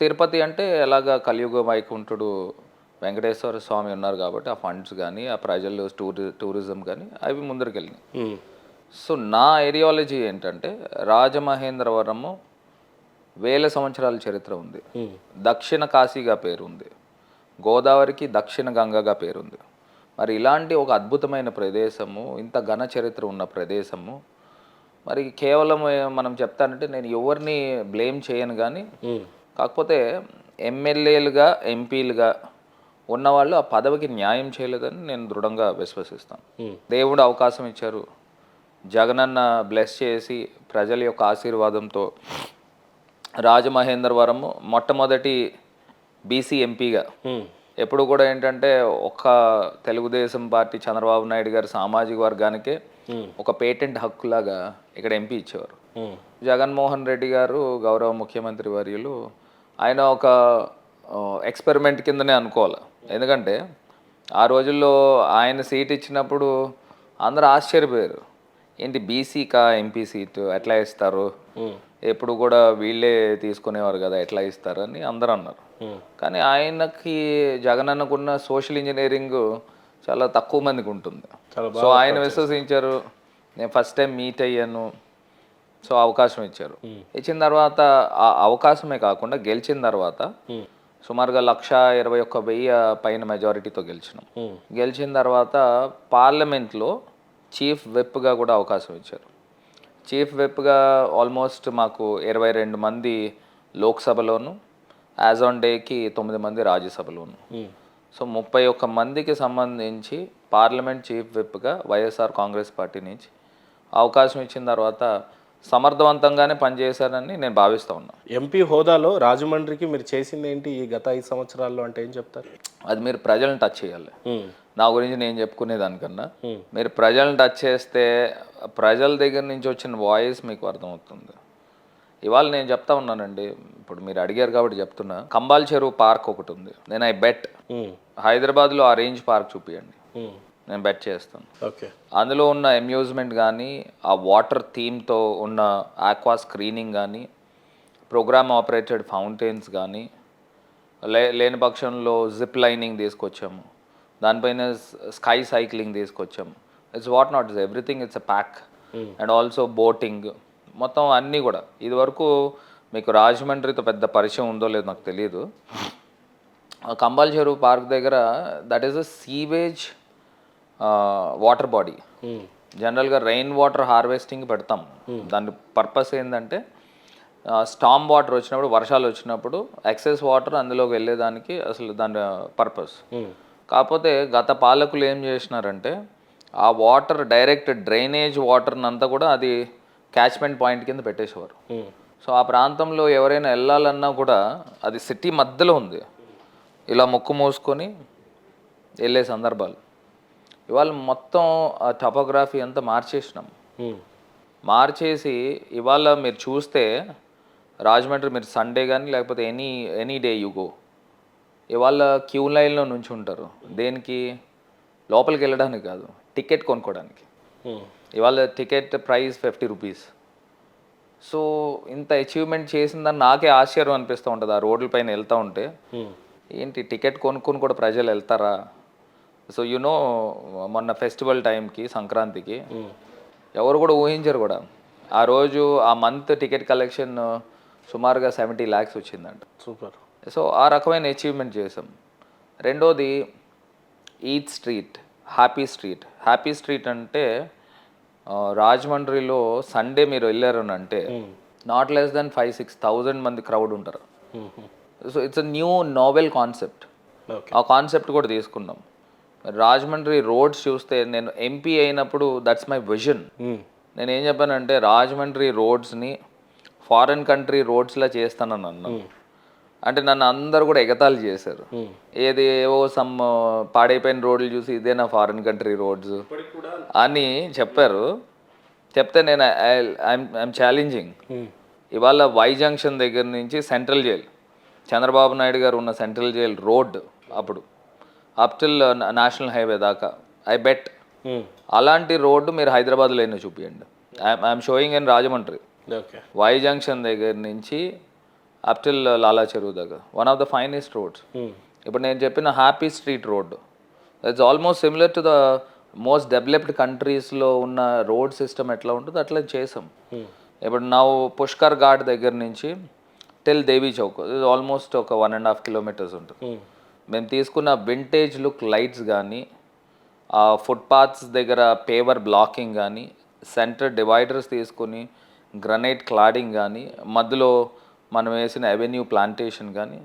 తిరుపతి అంటే ఎలాగా కలియుగ వైకుంఠుడు వెంకటేశ్వర స్వామి ఉన్నారు కాబట్టి ఆ ఫండ్స్ కానీ ఆ ప్రజలు టూరిజం కానీ అవి ముందరికెళ్ళినాయి. సో నా ఐడియాలజీ ఏంటంటే రాజమహేంద్రవరము వేల సంవత్సరాల చరిత్ర ఉంది. దక్షిణ కాశీగా పేరుంది, గోదావరికి దక్షిణ గంగగా పేరుంది. మరి ఇలాంటి ఒక అద్భుతమైన ప్రదేశము, ఇంత ఘన చరిత్ర ఉన్న ప్రదేశము, మరి కేవలం మనం చెప్తానంటే నేను ఎవరిని బ్లేమ్ చేయను, కానీ కాకపోతే ఎమ్మెల్యేలుగా ఎంపీలుగా ఉన్నవాళ్ళు ఆ పదవికి న్యాయం చేయలేదని నేను దృఢంగా విశ్వసిస్తాను. దేవుడు అవకాశం ఇచ్చారు, జగనన్న బ్లెస్ చేసి ప్రజల యొక్క ఆశీర్వాదంతో రాజమహేంద్రవరము మొట్టమొదటి బీసీ ఎంపీగా, ఎప్పుడు కూడా ఏంటంటే ఒక్క తెలుగుదేశం పార్టీ చంద్రబాబు నాయుడు గారి సామాజిక వర్గానికే ఒక పేటెంట్ హక్కులాగా ఇక్కడ ఎంపీ ఇచ్చేవారు. జగన్మోహన్ రెడ్డి గారు గౌరవ ముఖ్యమంత్రి వర్యులు ఆయన ఒక ఎక్స్పెరిమెంట్ కిందనే అనుకోవాలి. ఎందుకంటే ఆ రోజుల్లో ఆయన సీట్ ఇచ్చినప్పుడు అందరూ ఆశ్చర్యపోయారు, ఏంటి బీసీకా ఎంపీ సీటు ఎట్లా ఇస్తారు, ఎప్పుడు కూడా వీళ్ళే తీసుకునేవారు కదా ఎట్లా ఇస్తారని అందరూ అన్నారు. కానీ ఆయనకి జగనన్నకున్న సోషల్ ఇంజనీరింగ్ చాలా తక్కువ మందికి ఉంటుంది. సో ఆయన విశ్వసించారు, నేను ఫస్ట్ టైం మీట్ అయ్యాను, సో అవకాశం ఇచ్చారు. ఇచ్చిన తర్వాత ఆ అవకాశమే కాకుండా గెలిచిన తర్వాత సుమారుగా 1,21,000 పైన మెజారిటీతో గెలిచినాం. గెలిచిన తర్వాత పార్లమెంట్లో చీఫ్ విప్గా కూడా అవకాశం ఇచ్చారు. చీఫ్ విప్గా ఆల్మోస్ట్ మాకు 22 మంది లోక్సభలోను, యాజ్ ఆన్ డేకి 9 మంది రాజ్యసభలోను. సో 31 మందికి సంబంధించి పార్లమెంట్ చీఫ్ విప్గా వైఎస్ఆర్ కాంగ్రెస్ పార్టీ నుంచి అవకాశం ఇచ్చిన తర్వాత సమర్థవంతంగానే పనిచేశారని నేను భావిస్తూ ఉన్నాను. ఎంపీ హోదాలో రాజమండ్రికి మీరు చేసింది ఏంటి ఈ గత 5 సంవత్సరాల్లో అంటే ఏం చెప్తారు? అది మీరు ప్రజలను టచ్ చేయాలి. నా గురించి నేను చెప్పుకునే దానికన్నా మీరు ప్రజలను టచ్ చేస్తే ప్రజల దగ్గర నుంచి వచ్చిన వాయిస్ మీకు అర్థమవుతుంది. ఇవాళ నేను చెప్తా ఉన్నానండి, ఇప్పుడు మీరు అడిగారు కాబట్టి చెప్తున్నా, కంబాల్ చెరువు పార్క్ ఒకటి ఉంది. నేను ఐ బెట్ హైదరాబాద్లో ఆ రేంజ్ పార్క్ చూపియండి, నేను బెట్ చేస్తాను. ఓకే, అందులో ఉన్న అమ్యూజ్మెంట్ కానీ, ఆ వాటర్ థీమ్తో ఉన్న ఆక్వా స్క్రీనింగ్ కానీ, ప్రోగ్రామ్ ఆపరేటెడ్ ఫౌంటైన్స్ కానీ, లేని పక్షంలో జిప్ లైనింగ్ తీసుకొచ్చాము, దానిపైన స్కై సైక్లింగ్ తీసుకొచ్చాము. It's what not, it's everything, it's a pack. And also boating, మొత్తం అన్నీ కూడా. ఇది వరకు మీకు రాజమండ్రితో పెద్ద పరిచయం ఉందో లేదో నాకు తెలియదు. కంబాల్ చెరువు పార్క్ దగ్గర that is a sewage water body. జనరల్గా రెయిన్ వాటర్ హార్వెస్టింగ్ పెడతాం. దాని పర్పస్ ఏంటంటే స్టామ్ వాటర్ వచ్చినప్పుడు, వర్షాలు వచ్చినప్పుడు ఎక్సెస్ వాటర్ అందులోకి వెళ్ళేదానికి అసలు దాని పర్పస్. కాకపోతే గత పాలకులు ఏం చేసినారంటే ఆ వాటర్ డైరెక్ట్ డ్రైనేజ్ వాటర్ని అంతా కూడా అది క్యాచ్మెంట్ పాయింట్ కింద పెట్టేసేవారు. సో ఆ ప్రాంతంలో ఎవరైనా వెళ్ళాలన్నా కూడా అది సిటీ మధ్యలో ఉంది, ఇలా ముక్కు మూసుకొని వెళ్ళే సందర్భాలు. ఇవాళ మొత్తం ఆ టోపోగ్రఫీ అంతా మార్చేసినాం. మార్చేసి ఇవాళ మీరు చూస్తే రాజమండ్రి మీరు సండే కానీ లేకపోతే ఎనీ డే యు గో, ఇవాళ క్యూ లైన్లో నుంచి ఉంటారు. దేనికి? లోపలికి వెళ్ళడానికి కాదు, టికెట్ కొనుక్కోవడానికి. ఇవాళ టికెట్ ప్రైస్ 50 రూపీస్. సో ఇంత అచీవ్మెంట్ చేసిందని నాకే ఆశ్చర్యం అనిపిస్తూ ఉంటుంది. ఆ రోడ్ల పైన వెళ్తూ ఉంటే ఏంటి టికెట్ కొనుక్కొని కూడా ప్రజలు వెళ్తారా? సో యునో మొన్న ఫెస్టివల్ టైంకి, సంక్రాంతికి ఎవరు కూడా ఊహించరు కూడా. ఆ రోజు ఆ మంత్ టికెట్ కలెక్షన్ సుమారుగా 70 lakhs వచ్చిందంట. సూపర్. సో ఆ రకమైన అచీవ్మెంట్ చేసాం. రెండోది eat street, happy street. Happy street అంటే రాజమండ్రిలో సండే మీరు వెళ్ళారని అంటే నాట్ లెస్ దెన్ 5,000-6,000 మంది క్రౌడ్ ఉంటారు. So it's a new novel concept. ఆ కాన్సెప్ట్ కూడా తీసుకున్నాం. రాజమండ్రి రోడ్స్ చూస్తే, నేను ఎంపీ అయినప్పుడు దట్స్ మై విజన్. నేను ఏం చెప్పానంటే రాజమండ్రి రోడ్స్ని ఫారెన్ కంట్రీ రోడ్స్లా చేస్తానని అన్నాను. అంటే నన్ను అందరు కూడా ఎగతాళి చేశారు. ఏది ఏవో సమ్ పాడైపోయిన రోడ్లు చూసి ఇదేనా ఫారిన్ కంట్రీ రోడ్స్ అని చెప్పారు. చెప్తే నేను ఐఎమ్ ఛాలెంజింగ్. ఇవాళ వై జంక్షన్ దగ్గర నుంచి సెంట్రల్ జైల్, చంద్రబాబు నాయుడు గారు ఉన్న సెంట్రల్ జైల్ రోడ్ అప్పుడు అప్ టిల్ నేషనల్ హైవే దాకా ఐ బెట్ అలాంటి రోడ్డు మీరు హైదరాబాద్లో అయినా చూపించండి. I'm showing in Rajahmundry. Y junction దగ్గర నుంచి అప్ టిల్ లాలా చెరువు దగ్గర one of the finest roads. ఇప్పుడు నేను చెప్పిన happy street road it's almost similar to the most developed కంట్రీస్లో ఉన్న రోడ్ సిస్టమ్ ఎట్లా ఉంటుందో అట్లా చేసాం. ఇప్పుడు నా పుష్కర్ ఘాట్ దగ్గర నుంచి టిల్ దేవీ చౌక్ ఇది ఆల్మోస్ట్ ఒక 1.5 కిలోమీటర్స్ ఉంటుంది. మేము తీసుకున్న వింటేజ్ లుక్ లైట్స్ కానీ, ఆ ఫుట్పాత్స్ దగ్గర పేవర్ బ్లాకింగ్ కానీ, సెంటర్ డివైడర్స్ తీసుకుని గ్రనైట్ క్లాడింగ్ కానీ, మధ్యలో మనం వేసిన అవెన్యూ ప్లాంటేషన్ కానీ